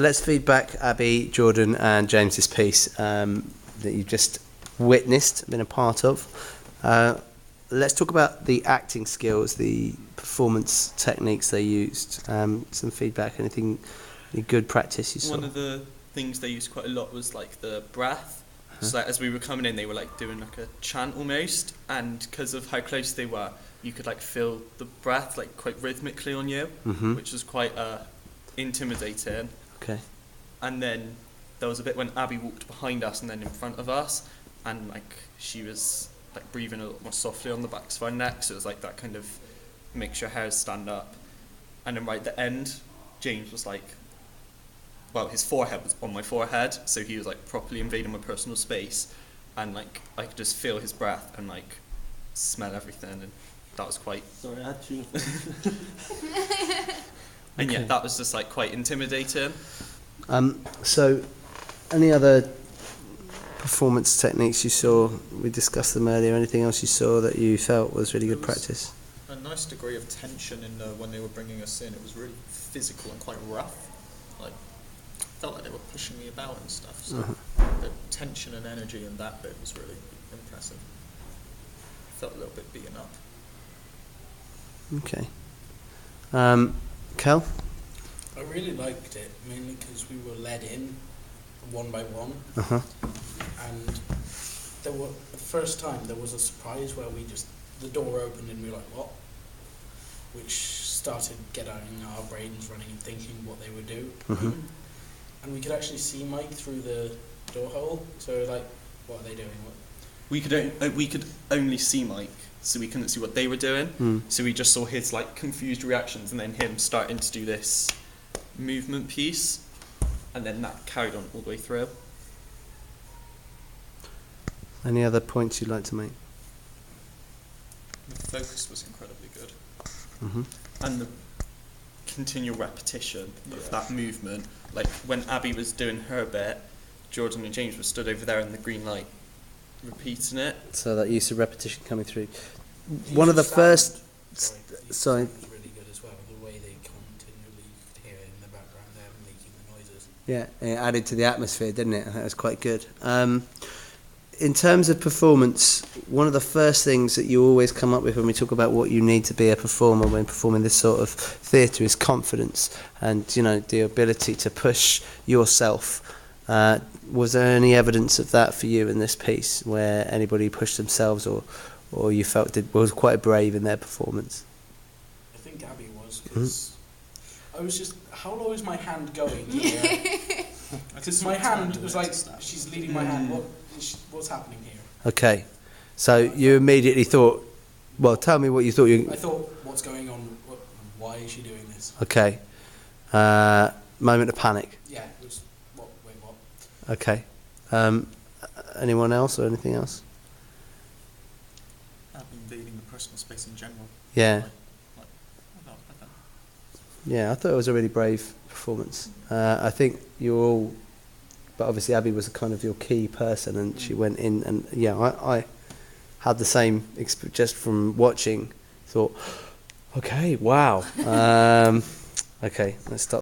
Let's feed back Abby, Jordan and James's piece that you've just witnessed, been a part of. Let's talk about the acting skills, the performance techniques they used. Some feedback, any good practice you saw? One of the things they used quite a lot was like the breath. So like, as we were coming in, they were like doing like a chant almost, and because of how close they were, you could like feel the breath like quite rhythmically on you, which was quite intimidating. Okay. And then there was a bit when Abby walked behind us and then in front of us, and like she was like breathing a lot more softly on the backs of our necks. So it was like that kind of makes your hairs stand up. And then right at the end, James was like, well, his forehead was on my forehead, so he was like properly invading my personal space, and like I could just feel his breath and like smell everything, and that was quite. Sorry, I had to. And yeah, that was just like quite intimidating. So, any other performance techniques you saw? We discussed them earlier. Anything else you saw that you felt was really good practice? A nice degree of tension in when they were bringing us in. It was really physical and quite rough. Like, felt like they were pushing me about and stuff. So the tension and energy in that bit was really impressive. Felt a little bit beaten up. Okay. Kel? I really liked it, mainly because we were led in one by one, and the first time there was a surprise where the door opened and we were like, what? Which started getting our brains running and thinking what they would do. And we could actually see Mike through the door hole, so like, what are they doing? We could only see Mike, so we couldn't see what they were doing. So we just saw his like confused reactions, and then him starting to do this movement piece, and then that carried on all the way through. Any other points you'd like to make? The focus was incredibly good. And the continual repetition of that movement, like when Abby was doing her bit, Jordan and James were stood over there in the green light repeating it. So that use of repetition coming through. One of the first. Sorry. Was really good as well. The way they continually could hear it in the background there making the noises. Yeah, it added to the atmosphere, didn't it? That was quite good. In terms of performance, one of the first things that you always come up with when we talk about what you need to be a performer when performing this sort of theatre is confidence and, you know, the ability to push yourself. Was there any evidence of that for you in this piece, where anybody pushed themselves or you felt was quite brave in their performance? I think Abby was, because I was just, how low is my hand going? Because my hand was like, she's leading my hand, what's happening here? Okay, so you immediately thought, well, tell me what you thought. I thought, what's going on? Why is she doing this? Okay, moment of panic. Yeah, it was, wait, what? Okay, anyone else or anything else? Invading the personal space in general. Yeah. Yeah, I thought it was a really brave performance. I think you're all, but obviously Abby was kind of your key person, and she went in, and yeah, I had the same just from watching. Thought, okay, wow. Okay, let's stop.